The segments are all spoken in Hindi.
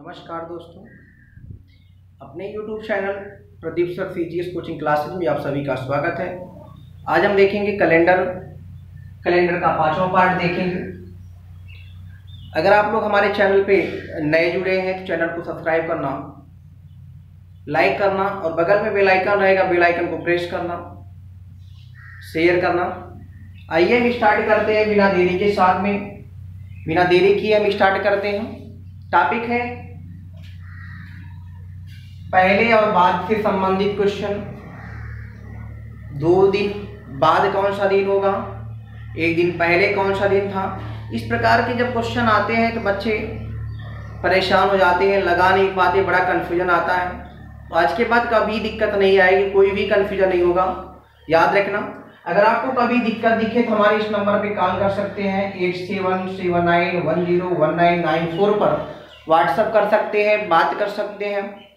नमस्कार दोस्तों, अपने YouTube channel Pradeep sir CGS coaching classes में आप सभी का स्वागत है। आज हम देखेंगे कैलेंडर का 5वां पार्ट देखेंगे। अगर आप लोग हमारे चैनल पे नए जुड़े हैं तो चैनल को सब्सक्राइब करना, लाइक करना और बगल में बेल आइकन रहेगा, बेल आइकन को प्रेस करना, शेयर करना। आइए हम स्टार्ट करते हैं बिना देरी के साथ में, बिना देरी किए हम स्टार्ट करते हैं। टॉपिक है पहले और बाद से संबंधित क्वेश्चन। 2 दिन बाद कौन सा दिन होगा, 1 दिन पहले कौन सा दिन था। इस प्रकार के जब क्वेश्चन आते हैं तो बच्चे परेशान हो जाते हैं, लगा नहीं पाते, बड़ा कन्फ्यूजन आता है। तो आज के बाद कभी दिक्कत नहीं आएगी, कोई भी कन्फ्यूजन नहीं होगा। याद रखना, अगर आपको कभी दिक्कत दिखे तो हमारे इस नंबर पे कॉल कर सकते हैं। 8779101994 पर व्हाट्सएप कर सकते हैं, बात कर सकते हैं।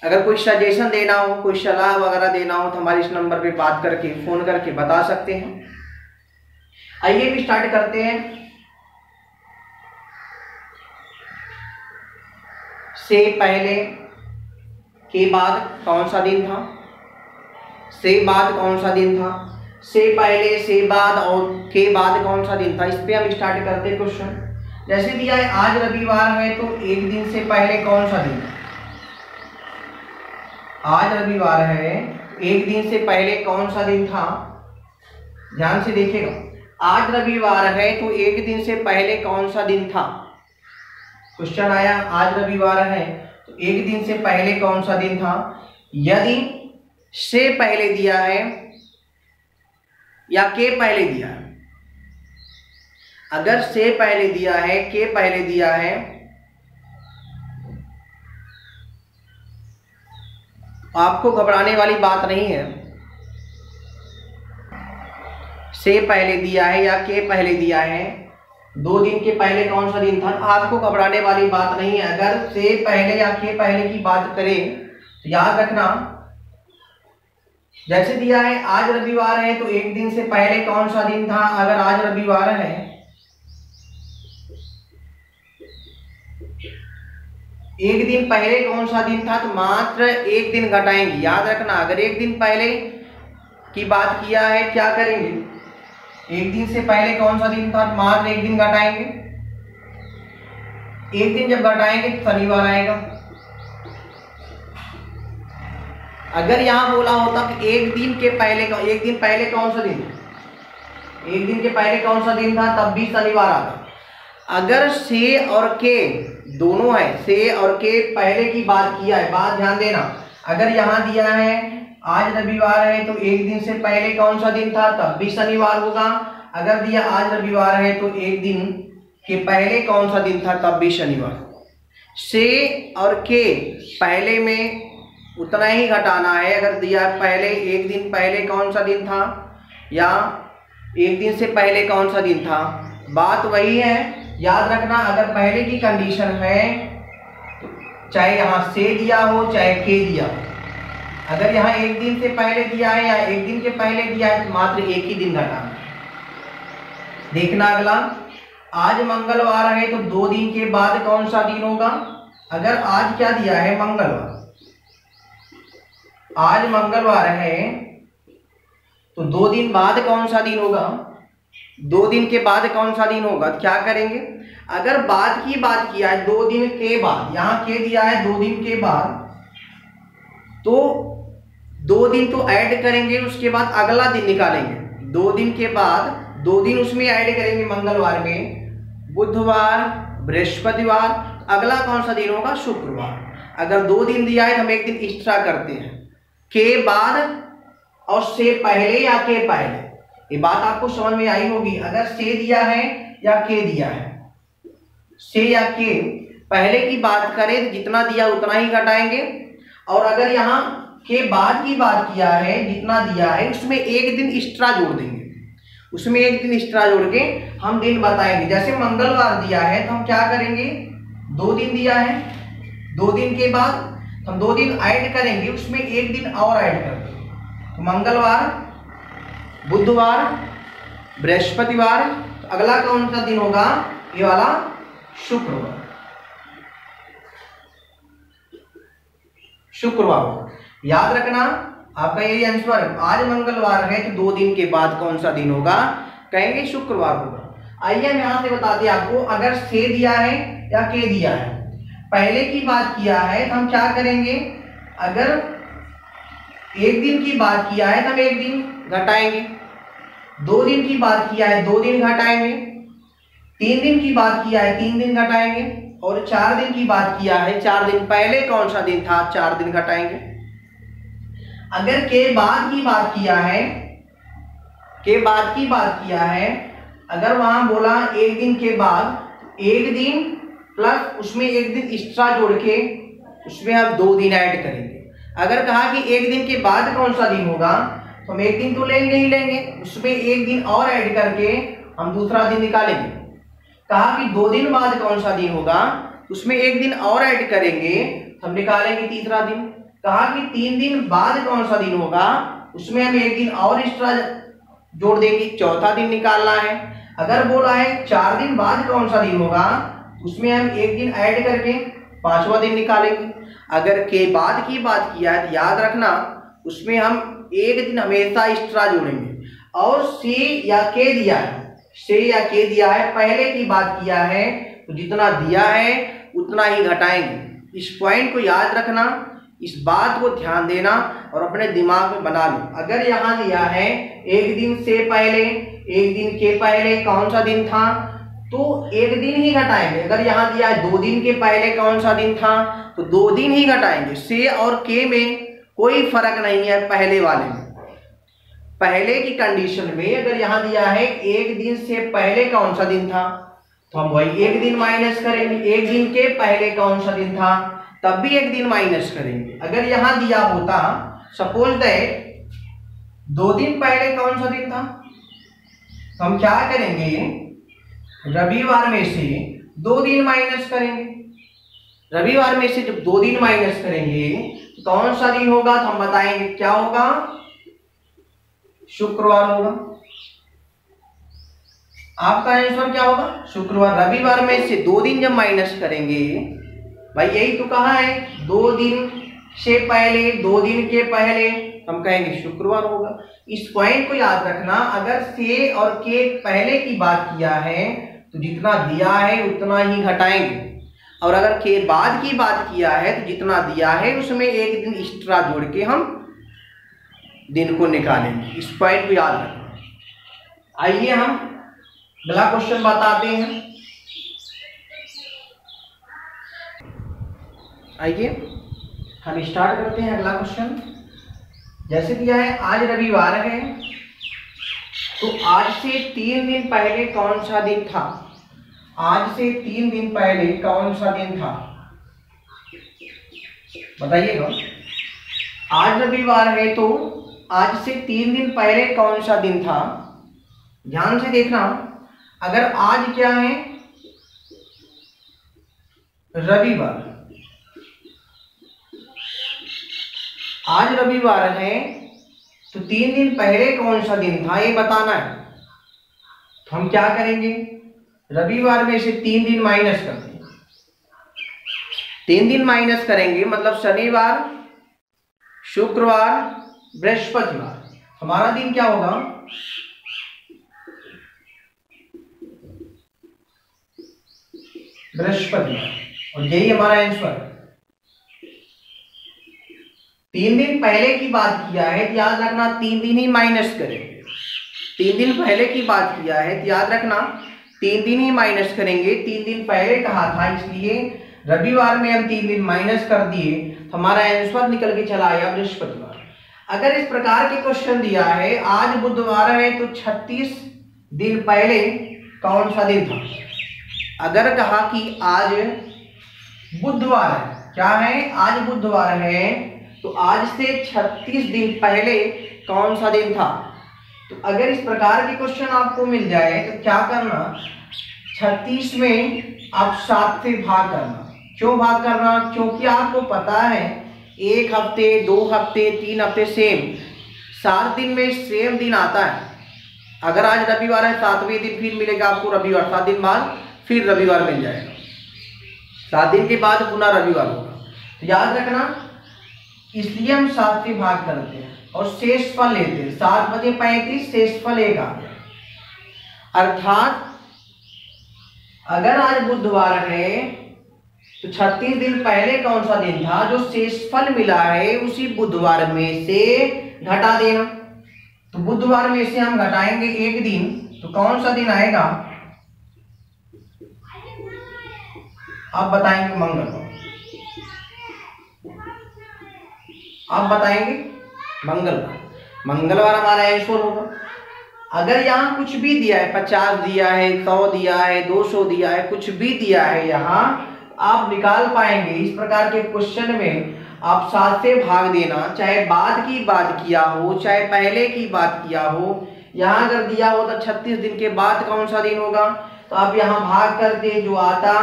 अगर कोई सजेशन देना हो, कोई सलाह वगैरह देना हो तो हमारे इस नंबर पे बात करके, फोन करके बता सकते हैं। आइए भी स्टार्ट करते हैं। से पहले के बाद कौन सा दिन था, से बाद कौन सा दिन था, से पहले, से बाद और के बाद कौन सा दिन था। इस पे हम स्टार्ट करते हैं क्वेश्चन। जैसे दिया है आज रविवार है तो 1 दिन से पहले कौन सा दिन था। आज रविवार है, 1 दिन से पहले कौन सा दिन था। ध्यान से देखिएगा, आज रविवार है तो 1 दिन से पहले कौन सा दिन था। क्वेश्चन आया आज रविवार है तो 1 दिन से पहले कौन सा दिन था। यदि से पहले दिया है या के पहले दिया है, अगर से पहले दिया है, के पहले दिया है, आपको घबराने वाली बात नहीं है। से पहले दिया है या के पहले दिया है, 2 दिन के पहले कौन सा दिन था, आपको घबराने वाली बात नहीं है। अगर से पहले या के पहले की बात करें तो याद रखना, जैसे दिया है आज रविवार है तो 1 दिन से पहले कौन सा दिन था। अगर आज रविवार है, 1 दिन पहले कौन सा दिन था तो मात्र 1 दिन घटाएंगे। याद रखना, अगर 1 दिन पहले की बात किया है क्या करेंगे, 1 दिन से पहले कौन सा दिन था, मात्र 1 दिन घटाएंगे। 1 दिन जब घटाएंगे तो शनिवार आएगा। अगर यहां बोला होता कि 1 दिन के पहले, 1 दिन पहले कौन सा दिन, 1 दिन के पहले कौन सा दिन था, तब भी शनिवार आता। अगर से और के दोनों है, से और के पहले की बात किया है, बात ध्यान देना। अगर यहां दिया है आज रविवार है तो 1 दिन से पहले कौन सा दिन था, तब भी शनिवार होगा। अगर दिया आज रविवार है तो 1 दिन के पहले कौन सा दिन था, तब भी शनिवार। से और के पहले में उतना ही घटाना है। अगर दिया पहले 1 दिन पहले कौन सा दिन था या 1 दिन से पहले कौन सा दिन था, बात वही है। याद रखना, अगर पहले की कंडीशन है तो चाहे यहाँ से दिया हो चाहे के दिया हो, अगर यहाँ 1 दिन से पहले दिया है या 1 दिन के पहले दिया है तो मात्र 1 ही दिन घटाना है। देखना अगला, आज मंगलवार है तो 2 दिन के बाद कौन सा दिन होगा। अगर आज क्या दिया है, मंगलवार, आज मंगलवार है तो 2 दिन बाद कौन सा दिन होगा, 2 दिन के बाद कौन सा दिन होगा। क्या करेंगे, अगर बाद की बात किया है 2 दिन के बाद, यहां के दिया है 2 दिन के बाद, तो 2 दिन तो ऐड करेंगे, उसके बाद अगला दिन निकालेंगे। 2 दिन के बाद 2 दिन उसमें ऐड करेंगे, मंगलवार में, बुधवार, बृहस्पतिवार, अगला कौन सा दिन होगा, शुक्रवार। अगर 2 दिन दिया है तो हम 1 दिन एक्स्ट्रा करते हैं, के बाद और से पहले या के पहले। ये बात आपको समझ में आई होगी। अगर से दिया है या के दिया है, से या के पहले की बात करें तो जितना दिया उतना ही घटाएंगे। और अगर यहाँ के बाद की बात किया है, जितना दिया है उसमें 1 दिन एक्स्ट्रा जोड़ देंगे, उसमें 1 दिन एक्स्ट्रा जोड़ के हम दिन बताएंगे। जैसे मंगलवार दिया है तो हम क्या करेंगे, 2 दिन दिया है, 2 दिन के बाद हम 2 दिन ऐड करेंगे, उसमें 1 दिन और ऐड कर देंगे। तो मंगलवार, बुधवार, बृहस्पतिवार, तो अगला कौन सा दिन होगा, ये वाला शुक्रवार। शुक्रवार होगा। याद रखना आपका ये आंसर है। आज मंगलवार है तो 2 दिन के बाद कौन सा दिन होगा, कहेंगे शुक्रवार होगा। आइए हम यहां से बता दें आपको, अगर से दिया है या के दिया है, पहले की बात किया है तो हम क्या करेंगे, अगर एक दिन की बात किया है तो हम एक दिन घटाएंगे, 2 दिन की बात किया है 2 दिन घटाएंगे, 3 दिन की बात किया है 3 दिन घटाएंगे, और 4 दिन की बात किया है 4 दिन पहले कौन सा दिन था 4 दिन घटाएंगे। अगर के बाद की बात किया है, के बाद की बात किया है, अगर वहां बोला एक दिन के बाद, एक दिन प्लस उसमें एक दिन एक्स्ट्रा जोड़ के उसमें हम 2 दिन ऐड करेंगे। अगर कहा कि एक दिन के बाद कौन सा दिन होगा तो हम एक दिन तो लेंगे ही लेंगे, उसमें एक दिन और ऐड करके हम दूसरा दिन निकालेंगे। कहा कि 2 दिन बाद कौन सा दिन होगा, उसमें एक दिन और ऐड करेंगे, हम निकालेंगे तीसरा दिन। कहा कि 3 दिन बाद कौन सा दिन होगा, उसमें हम एक दिन और एक्स्ट्रा जोड़ देंगे, चौथा दिन निकालना है। अगर बोला है 4 दिन बाद कौन सा दिन होगा, उसमें हम एक दिन ऐड करके 5वां दिन निकालेंगे। अगर के बाद की बात किया है तो याद रखना उसमें हम एक दिन हमेशा एक्स्ट्रा जोड़ेंगे। और से या के दिया है, से या के दिया है, पहले की बात किया है तो जितना दिया है उतना ही घटाएंगे। इस पॉइंट को याद रखना, इस बात को ध्यान देना और अपने दिमाग में बना लो। अगर यहाँ दिया है एक दिन से पहले, एक दिन के पहले कौन सा दिन था, तो एक दिन ही घटाएंगे। अगर यहाँ दिया है 2 दिन के पहले कौन सा दिन था, तो 2 दिन ही घटाएंगे। से और के में कोई फर्क नहीं है। पहले वाले में, पहले की कंडीशन में अगर यहाँ दिया है एक दिन से पहले कौन सा दिन था, तो हम वही एक दिन माइनस करेंगे। एक दिन के पहले कौन सा दिन था, तब भी एक दिन माइनस करेंगे। अगर यहां दिया होता सपोज दैट 2 दिन पहले कौन सा दिन था, तो हम क्या करेंगे, रविवार में से 2 दिन माइनस करेंगे। रविवार में से जब 2 दिन माइनस करेंगे तो कौन सा दिन होगा, तो हम बताएंगे क्या होगा, शुक्रवार होगा। आपका आंसर क्या होगा, शुक्रवार। रविवार में से 2 दिन जब माइनस करेंगे, भाई यही तो कहा है 2 दिन से पहले, 2 दिन के पहले, हम कहेंगे शुक्रवार होगा। इस पॉइंट को याद रखना, अगर से और के पहले की बात किया है तो जितना दिया है उतना ही घटाएंगे, और अगर के बाद की बात किया है तो जितना दिया है उसमें एक दिन एक्स्ट्रा जोड़ के हम दिन को निकालेंगे। इस पॉइंट को याद रखना। आइए हम अगला क्वेश्चन बताते हैं। आइए हम स्टार्ट करते हैं अगला क्वेश्चन। जैसे दिया है आज रविवार है, तो आज से 3 दिन पहले कौन सा दिन था, आज से 3 दिन पहले कौन सा दिन था, बताइएगा। आज रविवार है तो आज से 3 दिन पहले कौन सा दिन था, ध्यान से देखना। अगर आज क्या है, रविवार, आज रविवार है तो 3 दिन पहले कौन सा दिन था ये बताना है। तो हम क्या करेंगे, रविवार में से 3 दिन माइनस करते हैं। 3 दिन माइनस करेंगे मतलब शनिवार, शुक्रवार, बृहस्पतिवार। हमारा दिन क्या होगा, बृहस्पतिवार, और यही हमारा आंसर है। 3 दिन पहले की बात किया है तो याद रखना 3 दिन ही माइनस करेंगे। 3 दिन पहले की बात किया है तो याद रखना 3 दिन ही माइनस करेंगे। 3 दिन पहले कहा था इसलिए रविवार में हम 3 दिन माइनस कर दिए तो हमारा आंसर निकल के चला आया बृहस्पतिवार। अगर इस प्रकार के क्वेश्चन दिया है आज बुधवार है तो 36 दिन पहले कौन सा दिन था, अगर कहा कि आज बुधवार है, क्या है, आज बुधवार है तो आज से 36 दिन पहले कौन सा दिन था। तो अगर इस प्रकार के क्वेश्चन आपको मिल जाए तो क्या करना, 36 में आप 7 से भाग करना। क्यों भाग करना, क्योंकि आपको पता है 1 हफ्ते, 2 हफ्ते, 3 हफ्ते सेम 7 दिन में सेम दिन आता है। अगर आज रविवार है 7वें दिन फिर मिलेगा आपको रविवार, 7 दिन बाद फिर रविवार मिल जाएगा, 7 दिन के बाद पुनः रविवार होगा। तो याद रखना इसलिए हम 7 से भाग करते हैं और शेषफल लेते हैं। 7 बजे 35, शेषफल 1 आ गया। अर्थात अगर आज बुधवार है तो 36 दिन पहले कौन सा दिन था, जो शेषफल मिला है उसी बुधवार में से घटा देना। तो बुधवार में से हम घटाएंगे 1 दिन, तो कौन सा दिन आएगा, आप बताएंगे मंगलवार। आप बताएंगे मंगलवार हमारा आंसर होगा। अगर यहाँ कुछ भी दिया है, 50 दिया है, 100 दिया है, 200 दिया है, कुछ भी दिया है, यहाँ आप निकाल पाएंगे। इस प्रकार के क्वेश्चन में आप 7 से भाग देना, चाहे बाद की बात किया हो चाहे पहले की बात किया हो। यहाँ अगर दिया हो तो 36 दिन के बाद कौन सा दिन होगा, तो आप यहाँ भाग करते, जो आता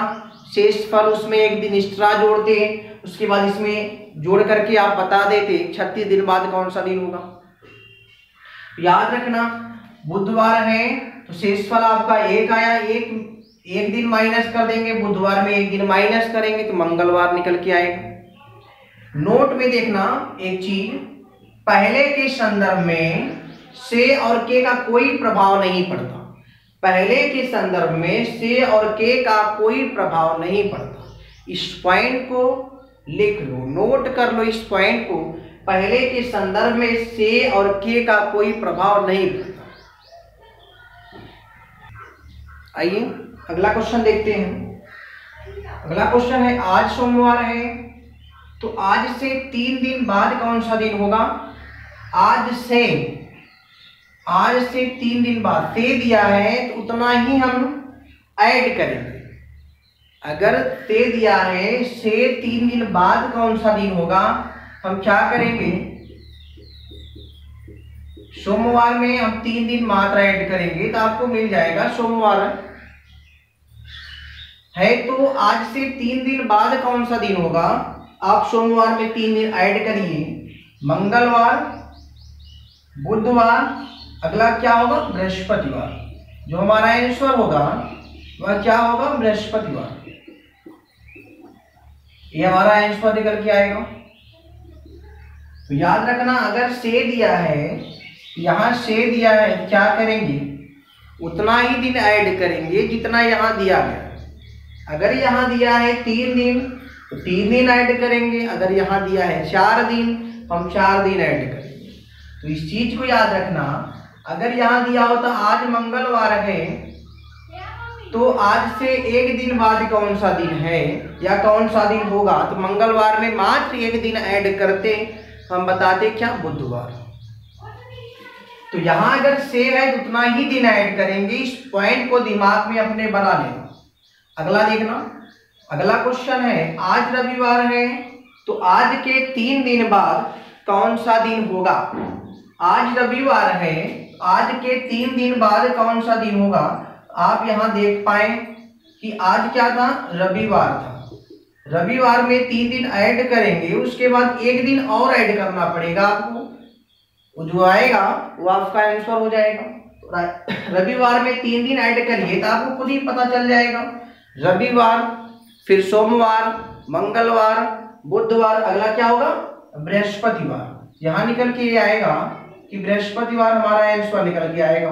शेषफल उसमें 1 दिन एक्स्ट्रा जोड़ते, उसके बाद इसमें जोड़ करके आप बता देते 36 दिन बाद कौन सा दिन होगा। याद रखना बुधवार है तो शेषफल आपका 1 आया, एक दिन माइनस कर देंगे, बुधवार में 1 दिन माइनस करेंगे तो मंगलवार निकल के आएगा। नोट में देखना एक चीज, पहले के संदर्भ में से और के का कोई प्रभाव नहीं पड़ता। पहले के संदर्भ में से और के का कोई प्रभाव नहीं पड़ता। इस पॉइंट को लिख लो, नोट कर लो इस पॉइंट को, पहले के संदर्भ में से और के का कोई प्रभाव नहीं पड़ता। आइए अगला क्वेश्चन देखते हैं। अगला क्वेश्चन है, आज सोमवार है तो आज से 3 दिन बाद कौन सा दिन होगा। आज से 3 दिन बाद, से दिया है तो उतना ही हम ऐड करेंगे। अगर से दिया है, से 3 दिन बाद कौन सा दिन होगा, हम क्या करेंगे, सोमवार में हम 3 दिन मात्र ऐड करेंगे तो आपको मिल जाएगा सोमवार है। तो आज से 3 दिन बाद कौन सा दिन होगा, आप सोमवार में 3 दिन ऐड करिए, मंगलवार, बुधवार, अगला क्या होगा बृहस्पतिवार। जो हमारा आंसर होगा वह क्या होगा, बृहस्पतिवार। ये हमारा आंसर निकल के आएगा। तो याद रखना, अगर से दिया है, यहाँ से दिया है, क्या करेंगे, उतना ही दिन ऐड करेंगे जितना यहाँ दिया गया। अगर यहाँ दिया है 3 दिन तो 3 दिन ऐड करेंगे, अगर यहाँ दिया है 4 दिन तो हम 4 दिन ऐड करेंगे। तो इस चीज को याद रखना, अगर यहाँ दिया होता आज मंगलवार है तो आज से 1 दिन बाद कौन सा दिन है या कौन सा दिन होगा, तो मंगलवार में मात्र 1 दिन ऐड करते, हम बताते क्या, बुधवार। तो यहाँ अगर से है तो उतना ही दिन ऐड करेंगे। इस पॉइंट को दिमाग में अपने बना लेना। अगला देखना, अगला क्वेश्चन है, आज रविवार है तो आज के 3 दिन बाद कौन सा दिन होगा। आज रविवार है, आज के 3 दिन बाद कौन सा दिन होगा। आप यहाँ देख पाए कि आज क्या था, रविवार था। रविवार में 3 दिन ऐड करेंगे, उसके बाद 1 दिन और ऐड करना पड़ेगा आपको, वो जो आएगा वो आपका आंसर हो जाएगा। रविवार में 3 दिन ऐड करिए तो आपको खुद ही पता चल जाएगा। रविवार, फिर सोमवार, मंगलवार, बुधवार, अगला क्या होगा, बृहस्पतिवार। यहाँ निकल के ये आएगा कि बृहस्पतिवार हमारा आंसर निकल के आएगा।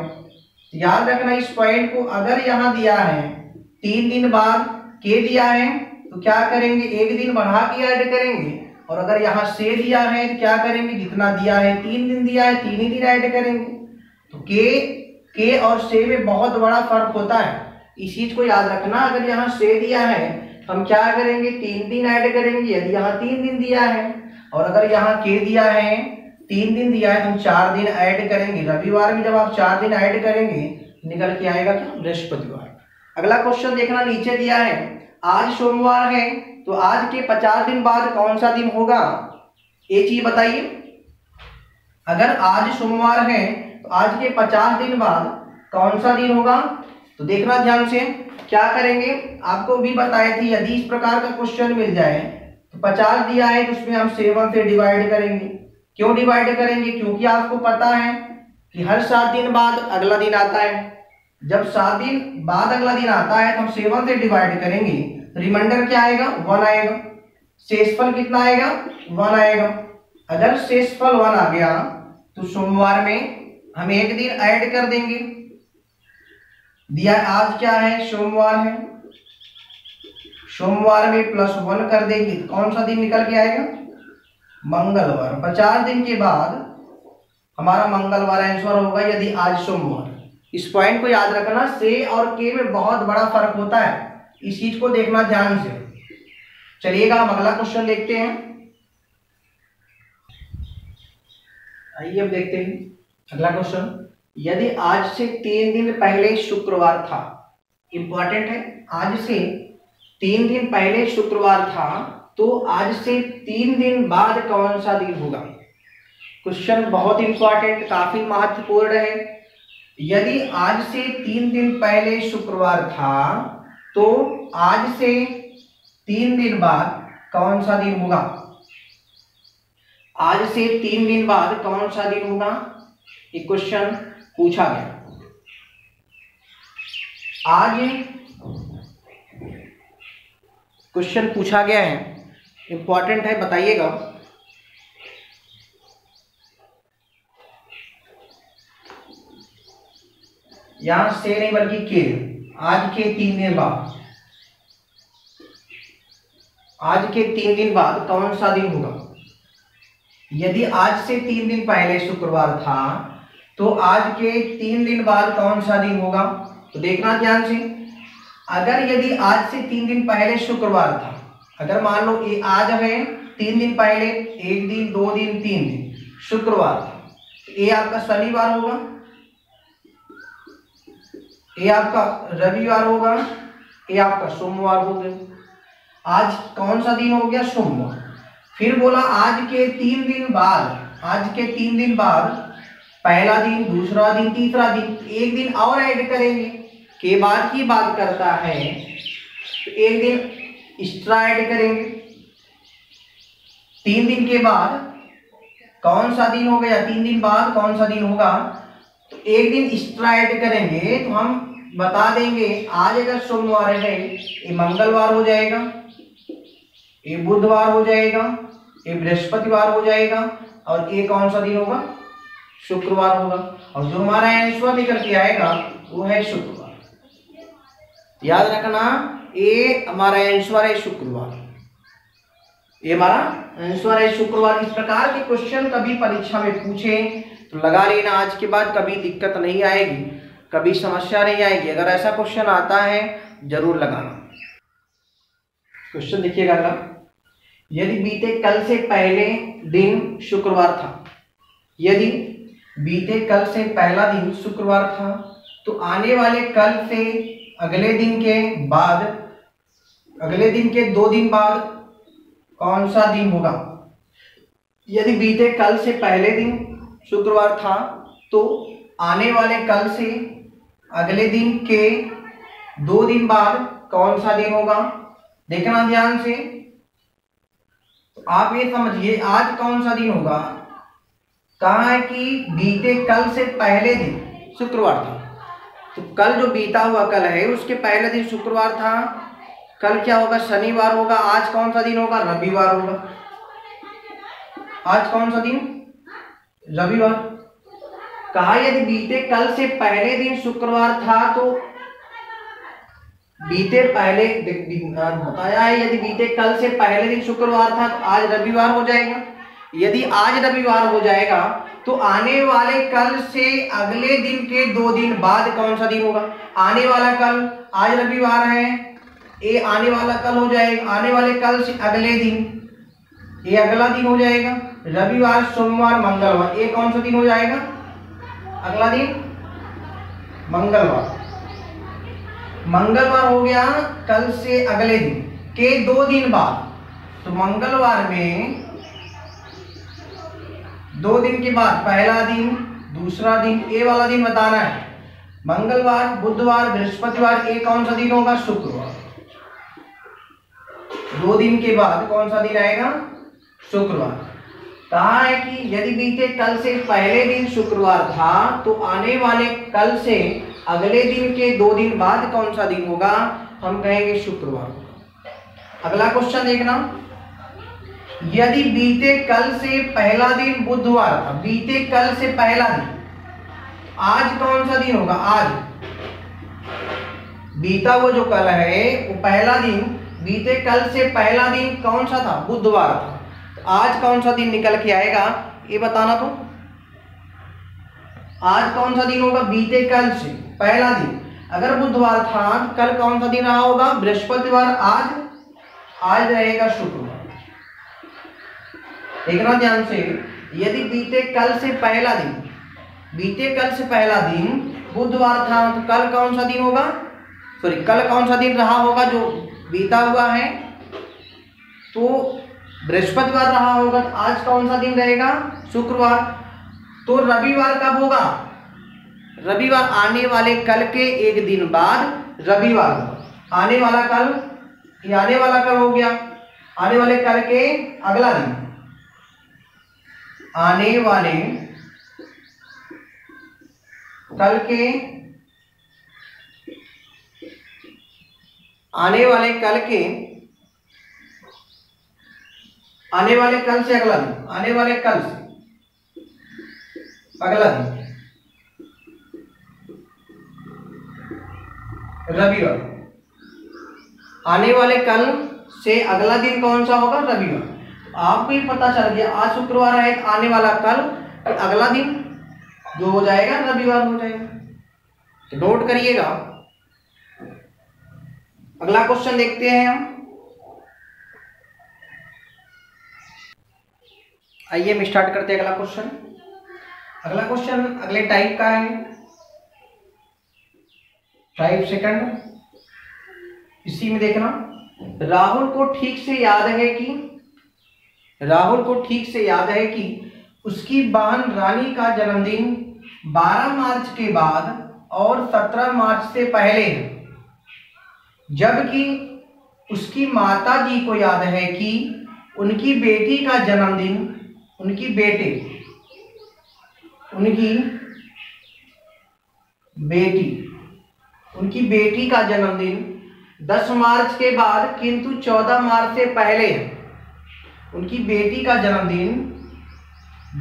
याद रखना इस पॉइंट को, अगर यहाँ दिया है 3 दिन बाद के दिया है तो क्या करेंगे, 1 दिन बढ़ा के ऐड करेंगे, और अगर यहाँ से दिया है तो क्या करेंगे, जितना दिया है 3 दिन दिया है 3 ही दिन ऐड करेंगे। तो के और से में बहुत बड़ा फर्क होता है, इस चीज को याद रखना। अगर यहाँ से दिया है तो हम क्या करेंगे, 3 दिन ऐड करेंगे, यदि यहाँ 3 दिन दिया है, और अगर यहाँ के दिया है 3 दिन दिया है तो हम 4 दिन ऐड करेंगे। रविवार में जब आप 4 दिन ऐड करेंगे निकल के आएगा क्या, बृहस्पतिवार। अगला क्वेश्चन देखना, नीचे दिया है, आज सोमवार है तो आज के 50 दिन बाद कौन सा दिन होगा, ये चीज बताइए। अगर आज सोमवार है तो आज के 50 दिन बाद कौन सा दिन होगा, तो देखना ध्यान से, क्या करेंगे, आपको भी बताए थे, यदि इस प्रकार का क्वेश्चन मिल जाए तो 50 दिया है तो उसमें हम 7 से डिवाइड करेंगे। क्यों डिवाइड करेंगे, क्योंकि आपको पता है कि हर 7 दिन बाद अगला दिन आता है। जब 7 दिन बाद अगला दिन आता है तो हम 7 से डिवाइड करेंगे, रिमाइंडर क्या आएगा, 1 आएगा। शेषफल कितना आएगा, 1 आएगा। अगर शेषफल 1 आ गया तो सोमवार में हम एक दिन ऐड कर देंगे। दिया आज क्या है, सोमवार है, सोमवार में +1 कर देंगे तो कौन सा दिन निकल के आएगा, मंगलवार। 50 दिन के बाद हमारा मंगलवार आंसर होगा यदि आज सोमवार। इस पॉइंट को याद रखना, से और के में बहुत बड़ा फर्क होता है, इस चीज को देखना ध्यान से। चलिएगा हम अगला क्वेश्चन देखते हैं। आइए अब देखते हैं अगला क्वेश्चन। यदि आज से 3 दिन पहले शुक्रवार था, इंपॉर्टेंट है, आज से 3 दिन पहले शुक्रवार था तो आज से 3 दिन बाद कौन सा दिन होगा। क्वेश्चन बहुत इंपॉर्टेंट, काफी महत्वपूर्ण है। यदि आज से 3 दिन पहले शुक्रवार था तो आज से 3 दिन बाद कौन सा दिन होगा। आज से 3 दिन बाद कौन सा दिन होगा, ये क्वेश्चन पूछा गया। आज क्वेश्चन पूछा गया है, इंपॉर्टेंट है, बताइएगा। यहां से नहीं बल्कि के, आज के 3 दिन बाद, आज के 3 दिन बाद कौन सा दिन होगा। यदि आज से 3 दिन पहले शुक्रवार था तो आज के 3 दिन बाद कौन सा दिन होगा। तो देखना ध्यान से, अगर यदि आज से 3 दिन पहले शुक्रवार था, अगर मान लो ये आज है 3 दिन पहले, 1 दिन 2 दिन 3 दिन शुक्रवार था, ये आपका शनिवार होगा, ये आपका रविवार होगा, ये आपका सोमवार हो गया। आज कौन सा दिन हो गया, सोमवार। फिर बोला आज के 3 दिन बाद, आज के 3 दिन बाद पहला दिन, दूसरा दिन, तीसरा दिन, एक दिन और ऐड करेंगे। के बाद की बात करता है तो एक दिन एक्स्ट्रा ऐड करेंगे। 3 दिन के बाद कौन सा दिन हो गया, 3 दिन बाद कौन सा दिन होगा, तो एक दिन एक्स्ट्रा ऐड करेंगे। तो हम बता देंगे आज अगर सोमवार है ये मंगलवार हो जाएगा, ये बुधवार हो जाएगा, ये बृहस्पतिवार हो जाएगा, और ये कौन सा दिन होगा, शुक्रवार होगा। और जो हमारा आंसर निकल के आएगा वो है शुक्रवार। याद रखना, ये हमारा आंसर है शुक्रवार, ये हमारा आंसर है शुक्रवार। इस प्रकार के क्वेश्चन कभी परीक्षा में पूछे तो लगा लेना, आज के बाद कभी दिक्कत नहीं आएगी, कभी समस्या नहीं आएगी। अगर ऐसा क्वेश्चन आता है जरूर लगाना। क्वेश्चन देखिएगा अगला। यदि बीते कल से पहले दिन शुक्रवार था, यदि बीते कल से पहला दिन शुक्रवार था तो आने वाले कल से अगले दिन के बाद, अगले दिन के 2 दिन बाद कौन सा दिन होगा। यदि बीते कल से पहले दिन शुक्रवार था तो आने वाले कल से अगले दिन के 2 दिन बाद कौन सा दिन होगा। देखना ध्यान से, आप ये समझिए आज कौन सा दिन होगा। कहा है कि बीते कल से पहले दिन शुक्रवार था, तो कल जो बीता हुआ कल है उसके पहले दिन शुक्रवार था, कल क्या होगा, शनिवार होगा। आज कौन सा दिन होगा, रविवार होगा। आज कौन सा दिन, रविवार। कहा यदि बीते कल से पहले दिन शुक्रवार था तो बीते पहले बताया है, यदि बीते कल से पहले दिन शुक्रवार था तो आज रविवार हो जाएगा। यदि आज रविवार हो जाएगा तो आने वाले कल से अगले दिन के 2 दिन बाद कौन सा दिन होगा। आने वाला कल, आज रविवार है, ये आने वाला कल हो जाएगा, आने वाले कल से अगले दिन, ये अगला दिन हो जाएगा। रविवार, सोमवार, मंगलवार, ये कौन सा दिन हो जाएगा, अगला दिन मंगलवार। मंगलवार हो गया कल से अगले दिन के 2 दिन बाद, तो मंगलवार में 2 दिन के बाद पहला दिन, दूसरा दिन, ये वाला दिन बताना है। मंगलवार, बुधवार, बृहस्पतिवार, ये कौन सा दिन होगा, शुक्रवार। 2 दिन के बाद कौन सा दिन आएगा, शुक्रवार। कहा है कि यदि बीते कल से पहले दिन शुक्रवार था तो आने वाले कल से अगले दिन के 2 दिन बाद कौन सा दिन होगा, हम कहेंगे शुक्रवार। अगला क्वेश्चन देखना। यदि बीते कल से पहला दिन बुधवार था, बीते कल से पहला दिन, आज कौन सा दिन होगा? आज बीता हुआ जो कल है वो पहला दिन, बीते कल से पहला दिन कौन सा था? बुधवार था। तो आज कौन सा दिन निकल के आएगा ये बताना। तो आज कौन सा दिन होगा? बीते कल से पहला दिन अगर बुधवार था, कल कौन सा दिन रहा होगा? बृहस्पतिवार। आज रहेगा शुक्रवार। देखना ध्यान से, यदि बीते कल से पहला दिन, बीते कल से पहला दिन बुधवार था, तो कल कौन सा दिन होगा? सॉरी, कल कौन सा दिन रहा होगा जो बीता हुआ है? तो बृहस्पतिवार रहा होगा। तो आज कौन सा दिन रहेगा? शुक्रवार। तो रविवार कब होगा? रविवार आने वाले कल के एक दिन बाद रविवार होगा। आने वाला कल, ये आने वाला कल हो गया, आने वाले कल के अगला दिन, आने वाले कल के, आने वाले कल के, आने वाले कल से अगला दिन, आने वाले कल से अगला दिन रविवार। आने वाले कल से अगला दिन कौन सा होगा? रविवार। आपको ही पता चल गया, आज शुक्रवार है, आने वाला कल अगला दिन जो हो जाएगा रविवार हो जाएगा। तो नोट करिएगा। अगला क्वेश्चन देखते हैं हम। आइए हम स्टार्ट करते हैं अगला क्वेश्चन। अगला क्वेश्चन अगले टाइप का है, टाइप सेकंड। इसी में देखना, राहुल को ठीक से याद है कि, राहुल को ठीक से याद है कि उसकी बहन रानी का जन्मदिन 12 मार्च के बाद और 17 मार्च से पहले है, जबकि उसकी माता जी को याद है कि उनकी बेटी का जन्मदिन, उनकी बेटी का जन्मदिन 10 मार्च के बाद किंतु 14 मार्च से पहले है। उनकी बेटी का जन्मदिन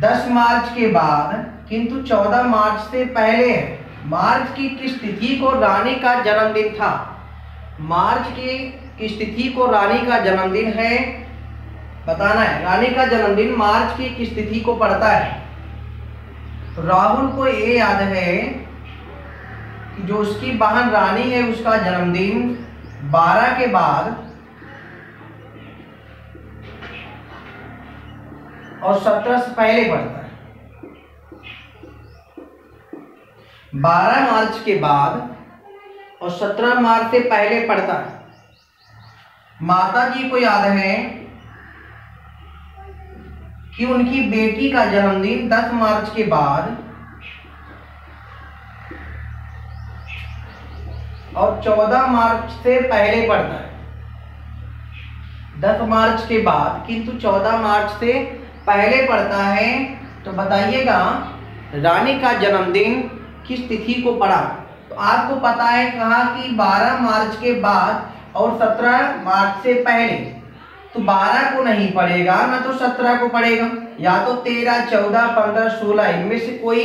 10 मार्च के बाद किंतु 14 मार्च से पहले है। मार्च की किस तिथि को रानी का जन्मदिन था? मार्च की किस तिथि को रानी का जन्मदिन है बताना है। रानी का जन्मदिन मार्च की किस तिथि को पड़ता है? तो राहुल को ये याद है कि जो उसकी बहन रानी है उसका जन्मदिन 12 के बाद और 17 से पहले पड़ता है। 12 मार्च के बाद और 17 मार्च से पहले पड़ता है। माता जी को याद है कि उनकी बेटी का जन्मदिन 10 मार्च के बाद और 14 मार्च से पहले पड़ता है। 10 मार्च के बाद किंतु 14 मार्च से पहले पड़ता है। तो बताइएगा रानी का जन्मदिन किस तिथि को पड़ा? तो आपको पता है कहा कि 12 मार्च के बाद और 17 मार्च से पहले। तो 12 को नहीं पड़ेगा, ना तो 17 को पड़ेगा, या तो 13, 14, 15, 16 इनमें से कोई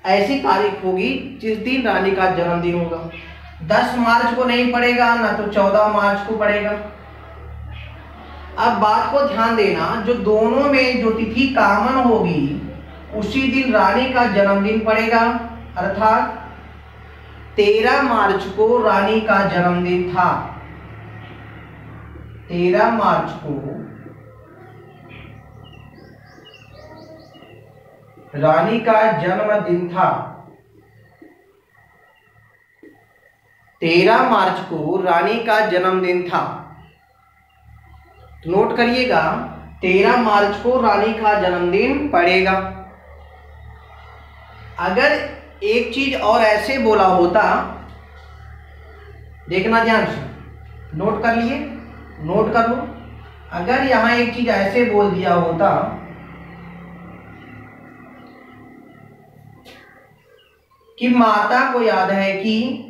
ऐसी तारीख होगी जिस दिन रानी का जन्मदिन होगा। 10 मार्च को नहीं पड़ेगा, ना तो 14 मार्च को पड़ेगा। अब बात को ध्यान देना, जो दोनों में जो तिथि कॉमन होगी उसी दिन रानी का जन्मदिन पड़ेगा। अर्थात 13 मार्च को रानी का जन्मदिन था। 13 मार्च को रानी का जन्मदिन था। 13 मार्च को रानी का जन्मदिन था। तो नोट करिएगा 13 मार्च को रानी का जन्मदिन पड़ेगा। अगर एक चीज और ऐसे बोला होता, देखना ध्यान से, नोट कर लिए, नोट कर लो। अगर यहां एक चीज ऐसे बोल दिया होता कि माता को याद है कि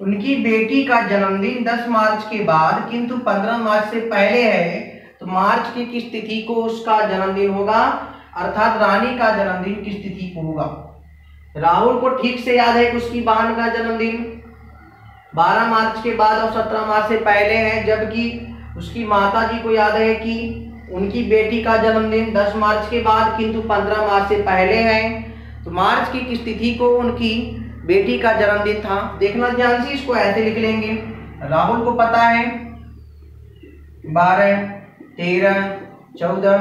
उनकी बेटी का जन्मदिन 10 मार्च के बाद किंतु 15 मार्च से पहले है, तो तो मार्च की किस तिथि को उसका जन्मदिन होगा, अर्थात रानी का जन्मदिन किस तिथि को होगा। राहुल को ठीक से याद है कि उसकी बहन का जन्मदिन 12 मार्च के बाद और 17 मार्च से पहले है, जबकि उसकी माता जी को याद है कि उनकी बेटी का जन्मदिन 10 मार्च के बाद किंतु 15 मार्च से पहले है। तो मार्च की किस तिथि को उनकी बेटी का जन्मदिन था। देखना ध्यान से, इसको ऐसे लिख लेंगे। राहुल को पता है 12, 13, 14,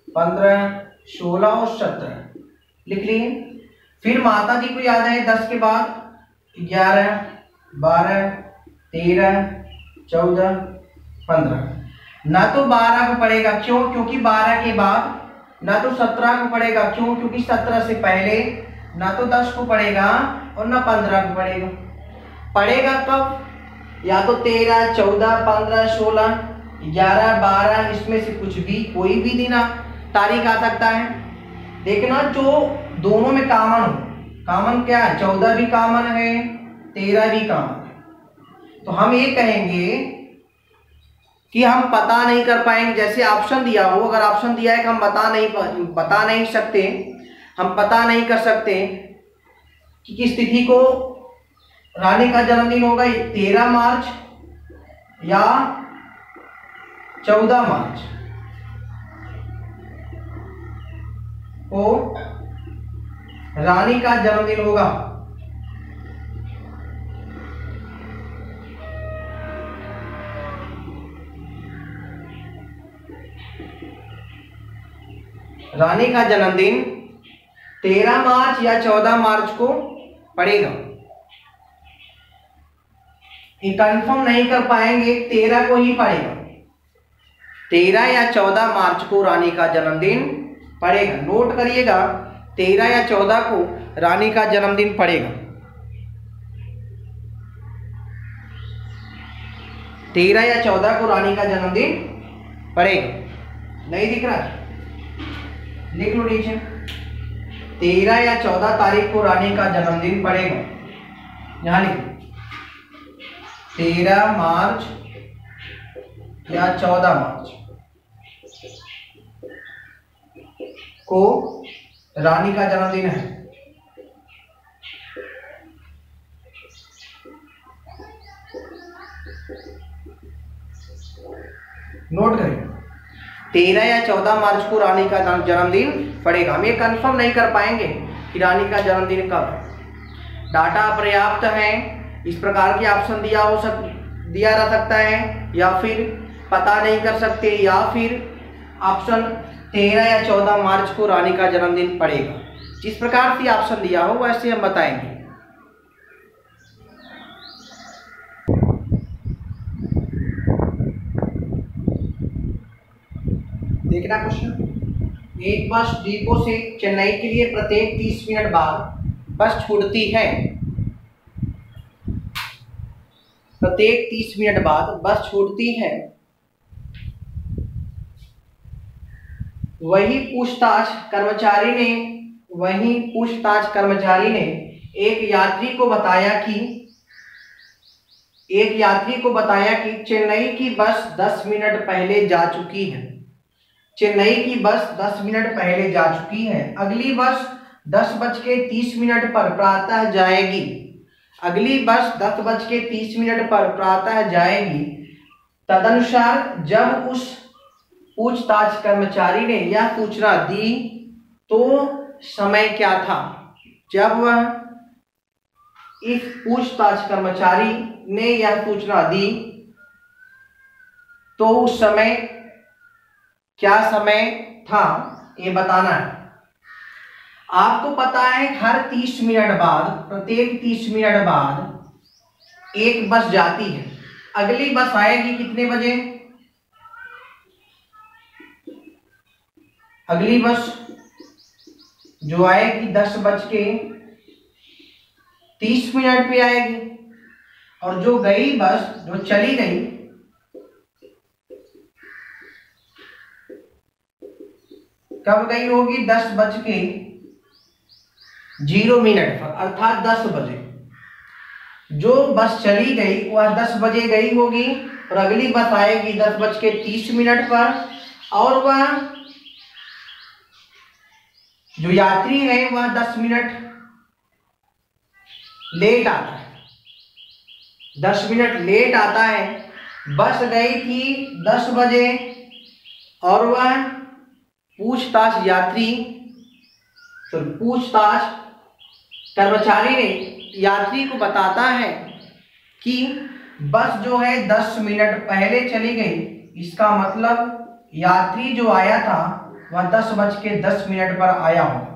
15, 16 और 17 लिख लिए। फिर माता जी को याद है 10 के बाद 11, 12, 13, 14, 15। ना तो 12 को पड़ेगा, क्यों, क्योंकि 12 के बाद, ना तो 17 को पड़ेगा, क्यों, क्योंकि 17 से पहले, ना तो 10 को पड़ेगा और ना 15 को पड़ेगा। पड़ेगा कब, या तो 13, 14, 15, 16, 11, 12, इसमें से कुछ भी, कोई भी दिन तारीख आ सकता है। देखना जो दोनों में कॉमन हो। कॉमन क्या है, 14 भी कॉमन है, 13 भी कॉमन है। तो हम ये कहेंगे कि हम पता नहीं कर पाएंगे। जैसे ऑप्शन दिया हो, अगर ऑप्शन दिया है कि हम बता नहीं सकते, हम पता नहीं कर सकते कि किस तिथि को रानी का जन्मदिन होगा, 13 मार्च या 14 मार्च को रानी का जन्मदिन होगा। रानी का जन्मदिन 13 मार्च या 14 मार्च को पड़ेगा। ये कंफर्म नहीं कर पाएंगे, 13 को ही पड़ेगा। 13 या 14 मार्च को रानी का जन्मदिन पड़ेगा। नोट करिएगा, 13 या 14 को रानी का जन्मदिन पड़ेगा। 13 या 14 को रानी का जन्मदिन पड़ेगा। नहीं दिख रहा, लिख लो नीचे। 13 या 14 तारीख को रानी का जन्मदिन पड़ेगा। यहां लिखो 13 मार्च या 14 मार्च को रानी का जन्मदिन है। नोट करें, 13 या 14 मार्च को रानी का जन्मदिन पड़ेगा। हम ये कंफर्म नहीं कर पाएंगे कि रानी का जन्मदिन कब है। डाटा पर्याप्त है, इस प्रकार के ऑप्शन दिया जा सकता है, या फिर पता नहीं कर सकते, या फिर ऑप्शन 13 या 14 मार्च को रानी का जन्मदिन पड़ेगा। जिस प्रकार से ऑप्शन दिया हो वैसे हम बताएंगे। देखना क्वेश्चन, एक बस डिपो से चेन्नई के लिए प्रत्येक 30 मिनट बाद बस छूटती है। प्रत्येक 30 मिनट बाद बस छूटती है। वही पूछताछ कर्मचारी ने एक यात्री को बताया कि चेन्नई की बस 10 मिनट पहले जा चुकी है। चेन्नई की बस 10 मिनट पहले जा चुकी है। अगली बस 10:30 पर प्रातः जाएगी। अगली बस 10:30 पर प्रातः जाएगी। तदनुसार जब उस पूछताछ कर्मचारी ने यह सूचना दी तो समय क्या था। जब वह इस पूछताछ कर्मचारी ने यह सूचना दी तो उस समय क्या समय था, ये बताना है। आपको पता है हर 30 मिनट बाद, प्रत्येक 30 मिनट बाद एक बस जाती है। अगली बस आएगी कितने बजे? अगली बस जो आएगी 10:30 पे आएगी, और जो गई बस, जो चली गई, कब गई होगी? 10:0 पर, अर्थात 10 बजे। जो बस चली गई वह 10 बजे गई होगी, और अगली बस आएगी 10:30 पर, और वह जो यात्री है वह 10 मिनट लेट आता है, 10 मिनट लेट आता है। बस गई थी 10 बजे और वह पूछताछ कर्मचारी ने यात्री को बताता है कि बस जो है 10 मिनट पहले चली गई। इसका मतलब यात्री जो आया था वह 10:10 पर आया होगा।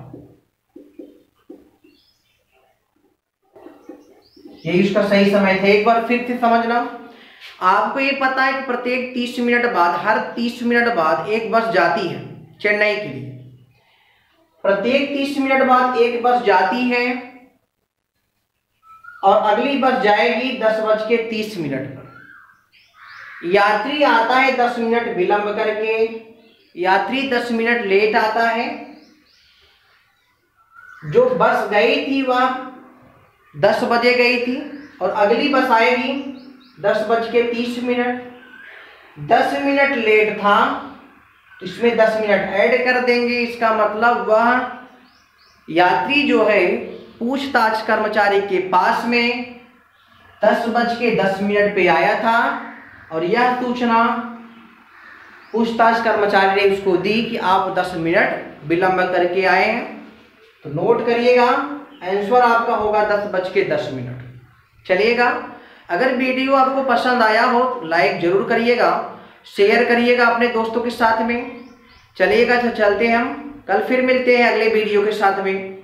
यही उसका सही समय था। एक बार फिर से समझना, आपको ये पता है कि प्रत्येक 30 मिनट बाद, हर 30 मिनट बाद एक बस जाती है चेन्नई के लिए। प्रत्येक 30 मिनट बाद एक बस जाती है और अगली बस जाएगी 10:30 पर। यात्री आता है 10 मिनट विलंब करके, यात्री 10 मिनट लेट आता है। जो बस गई थी वह 10 बजे गई थी और अगली बस आएगी 10:30। 10 मिनट लेट था तो इसमें 10 मिनट ऐड कर देंगे। इसका मतलब वह यात्री जो है पूछताछ कर्मचारी के पास में 10:10 पे आया था और यह सूचना पूछताछ कर्मचारी ने उसको दी कि आप 10 मिनट विलंब करके आए हैं। तो नोट करिएगा, आंसर आपका होगा 10:10। चलिएगा, अगर वीडियो आपको पसंद आया हो तो लाइक जरूर करिएगा, शेयर करिएगा अपने दोस्तों के साथ में। चलिएगा, तो चलते हैं हम, कल फिर मिलते हैं अगले वीडियो के साथ में।